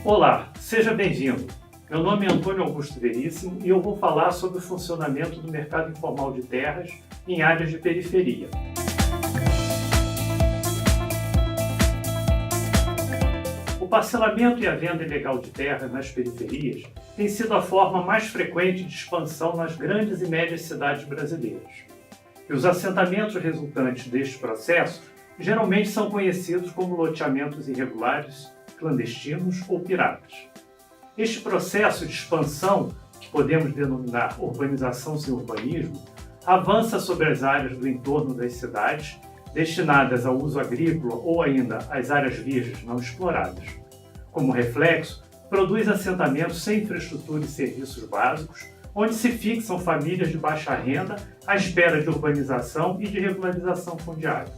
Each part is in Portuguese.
Olá, seja bem-vindo. Meu nome é Antônio Augusto Veríssimo e eu vou falar sobre o funcionamento do mercado informal de terras em áreas de periferia. O parcelamento e a venda ilegal de terras nas periferias tem sido a forma mais frequente de expansão nas grandes e médias cidades brasileiras. E os assentamentos resultantes deste processo geralmente são conhecidos como loteamentos irregulares, clandestinos ou piratas. Este processo de expansão, que podemos denominar urbanização sem urbanismo, avança sobre as áreas do entorno das cidades, destinadas ao uso agrícola ou ainda às áreas virgens não exploradas. Como reflexo, produz assentamentos sem infraestrutura e serviços básicos, onde se fixam famílias de baixa renda à espera de urbanização e de regularização fundiária.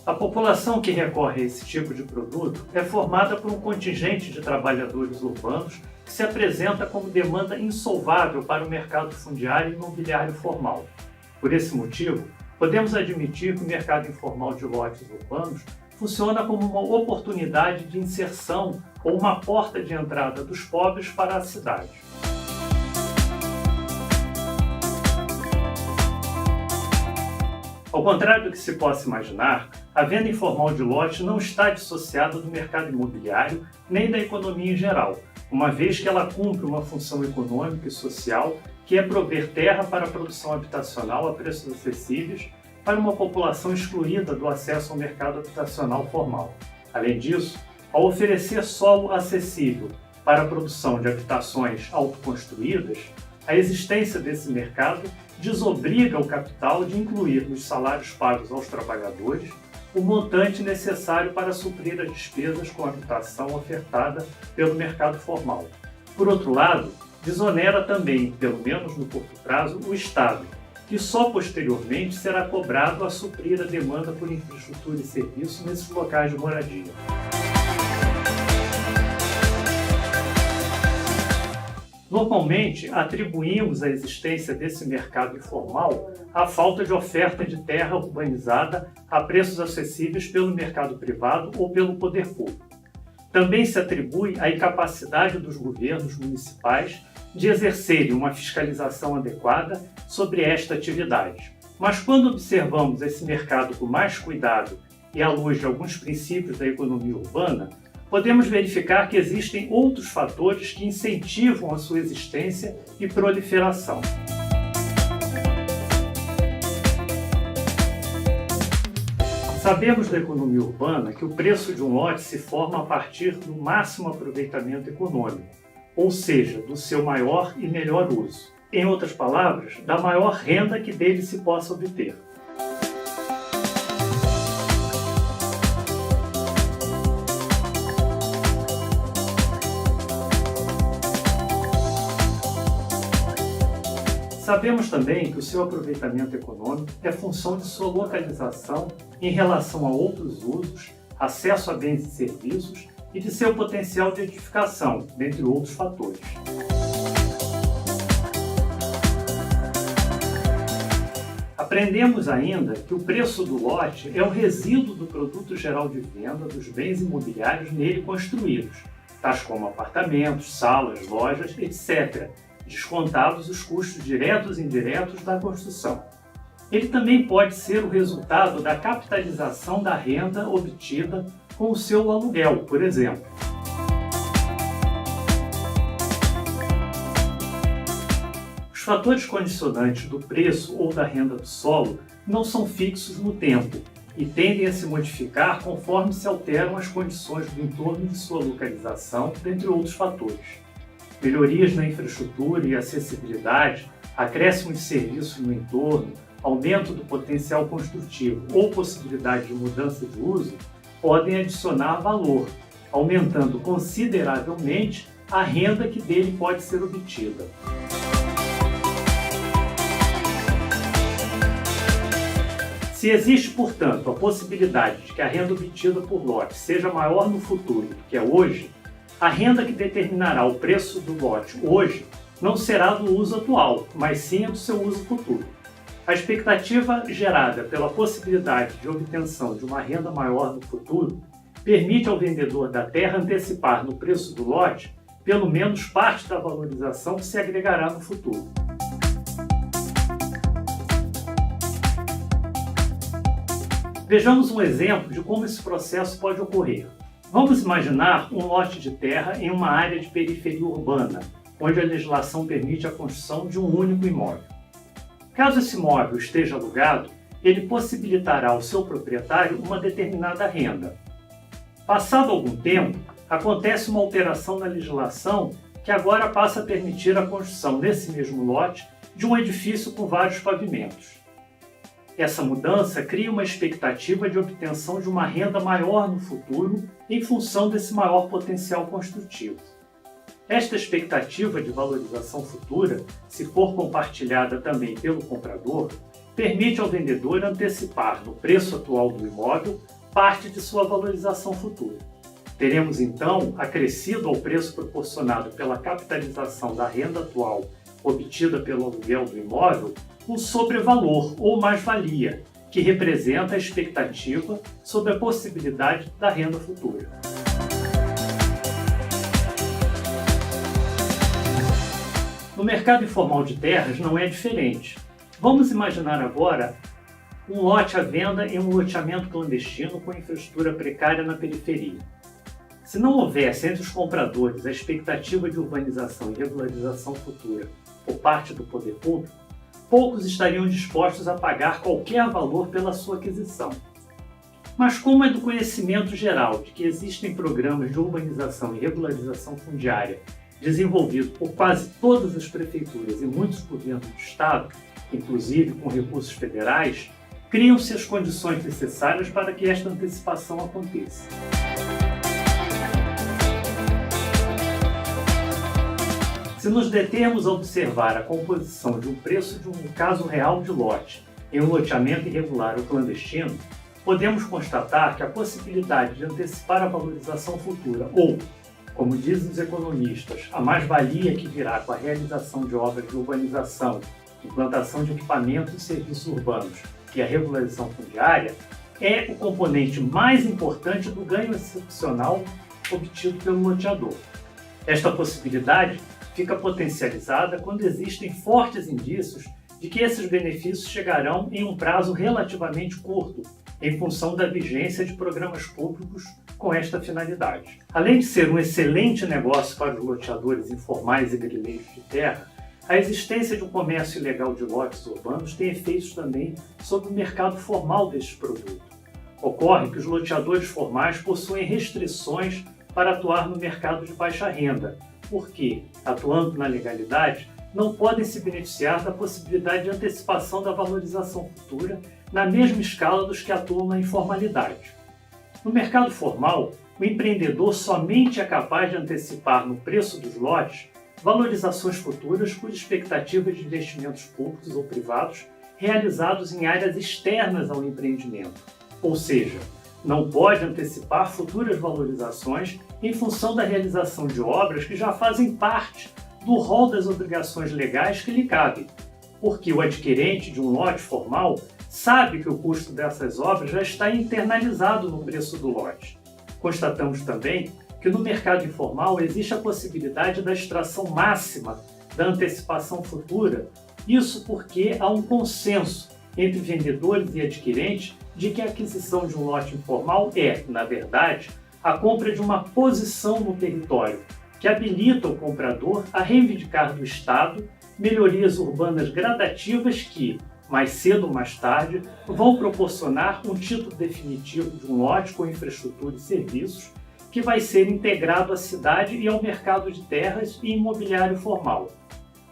A população que recorre a esse tipo de produto é formada por um contingente de trabalhadores urbanos que se apresenta como demanda insolvável para o mercado fundiário e imobiliário formal. Por esse motivo, podemos admitir que o mercado informal de lotes urbanos funciona como uma oportunidade de inserção ou uma porta de entrada dos pobres para a cidade. Ao contrário do que se possa imaginar, a venda informal de lotes não está dissociada do mercado imobiliário nem da economia em geral, uma vez que ela cumpre uma função econômica e social que é prover terra para a produção habitacional a preços acessíveis para uma população excluída do acesso ao mercado habitacional formal. Além disso, ao oferecer solo acessível para a produção de habitações autoconstruídas, a existência desse mercado desobriga o capital de incluir nos salários pagos aos trabalhadores o montante necessário para suprir as despesas com habitação ofertada pelo mercado formal. Por outro lado, desonera também, pelo menos no curto prazo, o Estado, que só posteriormente será cobrado a suprir a demanda por infraestrutura e serviço nesses locais de moradia. Normalmente, atribuímos a existência desse mercado informal à falta de oferta de terra urbanizada a preços acessíveis pelo mercado privado ou pelo poder público. Também se atribui à incapacidade dos governos municipais de exercerem uma fiscalização adequada sobre esta atividade. Mas quando observamos esse mercado com mais cuidado e à luz de alguns princípios da economia urbana, podemos verificar que existem outros fatores que incentivam a sua existência e proliferação. Sabemos da economia urbana que o preço de um lote se forma a partir do máximo aproveitamento econômico, ou seja, do seu maior e melhor uso. Em outras palavras, da maior renda que dele se possa obter. Sabemos também que o seu aproveitamento econômico é função de sua localização em relação a outros usos, acesso a bens e serviços e de seu potencial de edificação, dentre outros fatores. Aprendemos ainda que o preço do lote é o resíduo do produto geral de venda dos bens imobiliários nele construídos, tais como apartamentos, salas, lojas, etc., descontados os custos diretos e indiretos da construção. Ele também pode ser o resultado da capitalização da renda obtida com o seu aluguel, por exemplo. Os fatores condicionantes do preço ou da renda do solo não são fixos no tempo e tendem a se modificar conforme se alteram as condições do entorno de sua localização, dentre outros fatores. Melhorias na infraestrutura e acessibilidade, acréscimo de serviços no entorno, aumento do potencial construtivo ou possibilidade de mudança de uso podem adicionar valor, aumentando consideravelmente a renda que dele pode ser obtida. Se existe, portanto, a possibilidade de que a renda obtida por lote seja maior no futuro do que é hoje, a renda que determinará o preço do lote hoje não será do uso atual, mas sim do seu uso futuro. A expectativa gerada pela possibilidade de obtenção de uma renda maior no futuro permite ao vendedor da terra antecipar no preço do lote pelo menos parte da valorização que se agregará no futuro. Vejamos um exemplo de como esse processo pode ocorrer. Vamos imaginar um lote de terra em uma área de periferia urbana, onde a legislação permite a construção de um único imóvel. Caso esse imóvel esteja alugado, ele possibilitará ao seu proprietário uma determinada renda. Passado algum tempo, acontece uma alteração na legislação que agora passa a permitir a construção nesse mesmo lote de um edifício com vários pavimentos. Essa mudança cria uma expectativa de obtenção de uma renda maior no futuro em função desse maior potencial construtivo. Esta expectativa de valorização futura, se for compartilhada também pelo comprador, permite ao vendedor antecipar no preço atual do imóvel parte de sua valorização futura. Teremos então acrescido ao preço proporcionado pela capitalização da renda atual obtida pelo aluguel do imóvel um sobrevalor ou mais-valia, que representa a expectativa sobre a possibilidade da renda futura. No mercado informal de terras não é diferente. Vamos imaginar agora um lote à venda em um loteamento clandestino com infraestrutura precária na periferia. Se não houvesse entre os compradores a expectativa de urbanização e regularização futura por parte do poder público, poucos estariam dispostos a pagar qualquer valor pela sua aquisição. Mas como é do conhecimento geral de que existem programas de urbanização e regularização fundiária desenvolvidos por quase todas as prefeituras e muitos governos do Estado, inclusive com recursos federais, criam-se as condições necessárias para que esta antecipação aconteça. Se nos determos a observar a composição de um preço de um caso real de lote em um loteamento irregular ou clandestino, podemos constatar que a possibilidade de antecipar a valorização futura ou, como dizem os economistas, a mais-valia que virá com a realização de obras de urbanização, implantação de equipamentos e serviços urbanos e a regularização fundiária, é o componente mais importante do ganho excepcional obtido pelo loteador. Esta possibilidade fica potencializada quando existem fortes indícios de que esses benefícios chegarão em um prazo relativamente curto, em função da vigência de programas públicos com esta finalidade. Além de ser um excelente negócio para os loteadores informais e grileiros de terra, a existência de um comércio ilegal de lotes urbanos tem efeitos também sobre o mercado formal destes produtos. Ocorre que os loteadores formais possuem restrições para atuar no mercado de baixa renda, porque, atuando na legalidade, não podem se beneficiar da possibilidade de antecipação da valorização futura na mesma escala dos que atuam na informalidade. No mercado formal, o empreendedor somente é capaz de antecipar no preço dos lotes valorizações futuras por expectativas de investimentos públicos ou privados realizados em áreas externas ao empreendimento, ou seja, não pode antecipar futuras valorizações em função da realização de obras que já fazem parte do rol das obrigações legais que lhe cabem, porque o adquirente de um lote formal sabe que o custo dessas obras já está internalizado no preço do lote. Constatamos também que no mercado informal existe a possibilidade da extração máxima da antecipação futura, isso porque há um consenso entre vendedores e adquirentes de que a aquisição de um lote informal é, na verdade, a compra de uma posição no território, que habilita o comprador a reivindicar do Estado melhorias urbanas gradativas que, mais cedo ou mais tarde, vão proporcionar um título definitivo de um lote com infraestrutura e serviços que vai ser integrado à cidade e ao mercado de terras e imobiliário formal.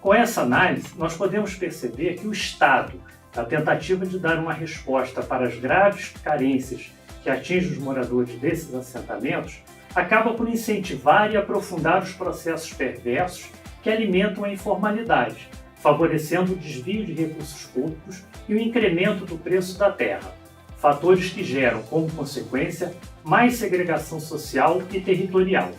Com essa análise, nós podemos perceber que o Estado na tentativa de dar uma resposta para as graves carências que atingem os moradores desses assentamentos, acaba por incentivar e aprofundar os processos perversos que alimentam a informalidade, favorecendo o desvio de recursos públicos e o incremento do preço da terra, fatores que geram, como consequência, mais segregação social e territorial.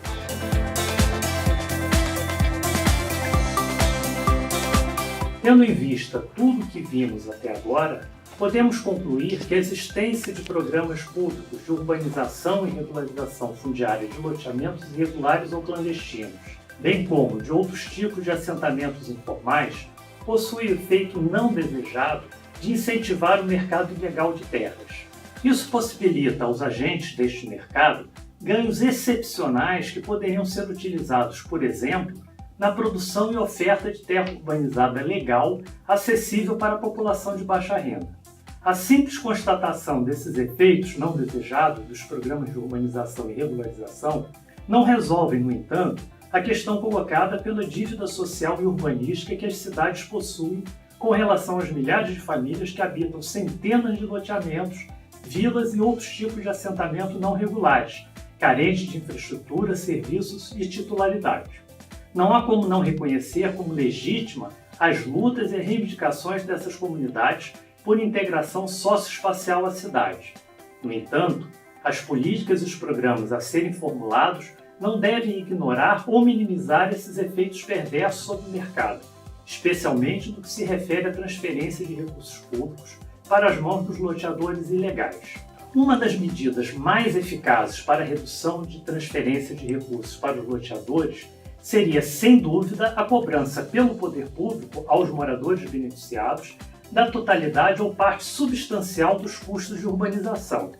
Tendo em vista tudo o que vimos até agora, podemos concluir que a existência de programas públicos de urbanização e regularização fundiária de loteamentos irregulares ou clandestinos, bem como de outros tipos de assentamentos informais, possui efeito não desejado de incentivar o mercado ilegal de terras. Isso possibilita aos agentes deste mercado ganhos excepcionais que poderiam ser utilizados, por exemplo, na produção e oferta de terra urbanizada legal acessível para a população de baixa renda. A simples constatação desses efeitos não desejados dos programas de urbanização e regularização não resolve, no entanto, a questão colocada pela dívida social e urbanística que as cidades possuem com relação às milhares de famílias que habitam centenas de loteamentos, vilas e outros tipos de assentamento não regulares, carentes de infraestrutura, serviços e titularidade. Não há como não reconhecer como legítima as lutas e reivindicações dessas comunidades por integração socioespacial à cidade. No entanto, as políticas e os programas a serem formulados não devem ignorar ou minimizar esses efeitos perversos sobre o mercado, especialmente no que se refere à transferência de recursos públicos para as mãos dos loteadores ilegais. Uma das medidas mais eficazes para a redução de transferência de recursos para os loteadores seria, sem dúvida, a cobrança pelo poder público aos moradores beneficiados da totalidade ou parte substancial dos custos de urbanização.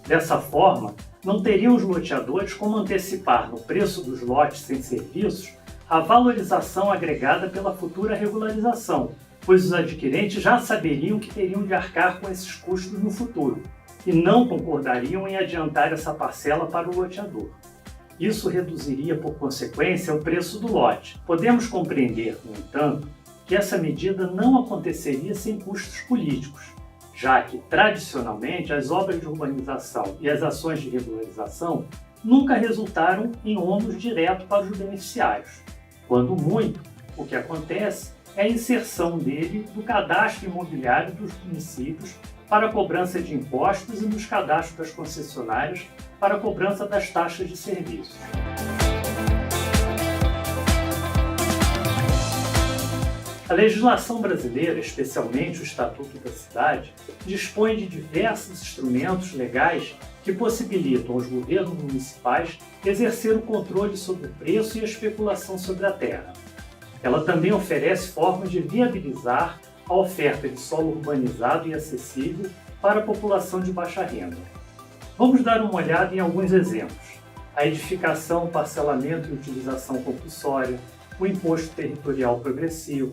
Dessa forma, não teriam os loteadores como antecipar no preço dos lotes sem serviços a valorização agregada pela futura regularização, pois os adquirentes já saberiam que teriam de arcar com esses custos no futuro e não concordariam em adiantar essa parcela para o loteador. Isso reduziria, por consequência, o preço do lote. Podemos compreender, no entanto, que essa medida não aconteceria sem custos políticos, já que, tradicionalmente, as obras de urbanização e as ações de regularização nunca resultaram em ônus direto para os beneficiários. Quando muito, o que acontece é a inserção dele no cadastro imobiliário dos municípios para a cobrança de impostos e nos cadastros das concessionárias para a cobrança das taxas de serviços. A legislação brasileira, especialmente o Estatuto da Cidade, dispõe de diversos instrumentos legais que possibilitam aos governos municipais exercer o controle sobre o preço e a especulação sobre a terra. Ela também oferece formas de viabilizar a oferta de solo urbanizado e acessível para a população de baixa renda. Vamos dar uma olhada em alguns exemplos: a edificação, parcelamento e utilização compulsória, o imposto territorial progressivo,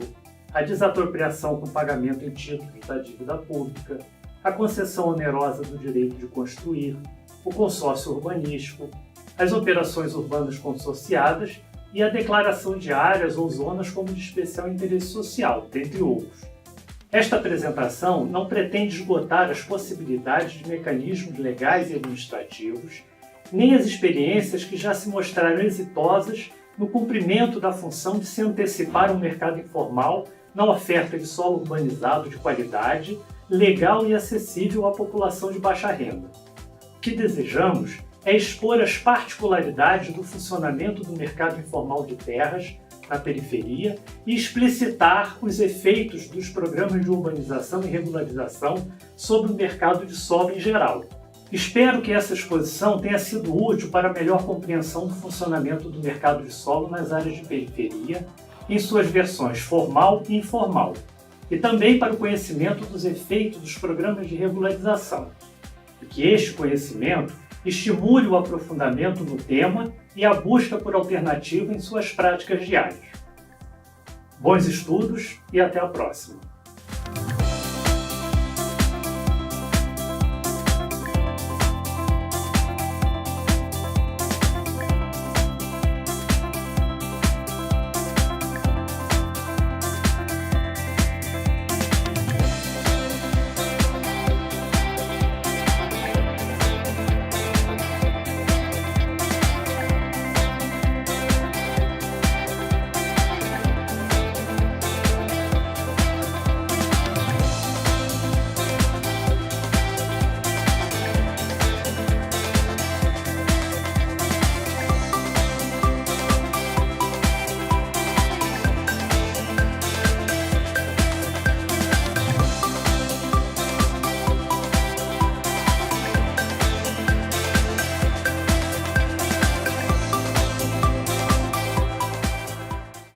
a desapropriação com pagamento em títulos da dívida pública, a concessão onerosa do direito de construir, o consórcio urbanístico, as operações urbanas consorciadas e a declaração de áreas ou zonas como de especial interesse social, dentre outros. Esta apresentação não pretende esgotar as possibilidades de mecanismos legais e administrativos, nem as experiências que já se mostraram exitosas no cumprimento da função de se antecipar um mercado informal na oferta de solo urbanizado de qualidade, legal e acessível à população de baixa renda. O que desejamos é expor as particularidades do funcionamento do mercado informal de terras na periferia e explicitar os efeitos dos programas de urbanização e regularização sobre o mercado de solo em geral. Espero que essa exposição tenha sido útil para a melhor compreensão do funcionamento do mercado de solo nas áreas de periferia, em suas versões formal e informal, e também para o conhecimento dos efeitos dos programas de regularização, e que este conhecimento estimule o aprofundamento no tema e a busca por alternativa em suas práticas diárias. Bons estudos e até a próxima!